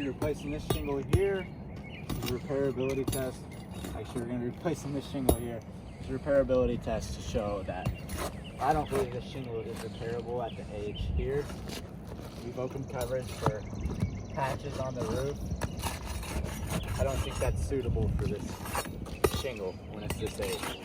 be replacing this shingle here. This is a repairability test. Actually, we're going to be replacing this shingle here. It's a repairability test to show that I don't believe this shingle is repairable at the age here. We've opened coverage for patches on the roof. I don't think that's suitable for this shingle when it's this age.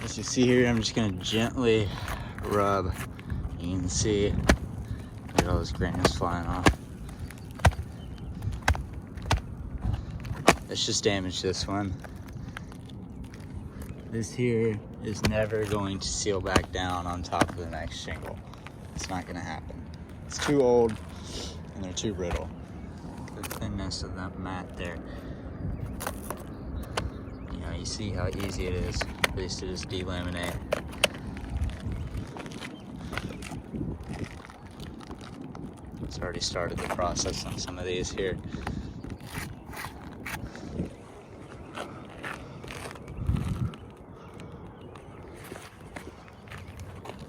As you see here, I'm just going to gently rub. You can see, look at all those granules flying off. Let's just damage this one. This here is never going to seal back down on top of the next shingle. It's not going to happen. It's too old and they're too brittle. The thinness of that mat there. You know, you see how easy it is, at least to just delaminate. It's already started the process on some of these here.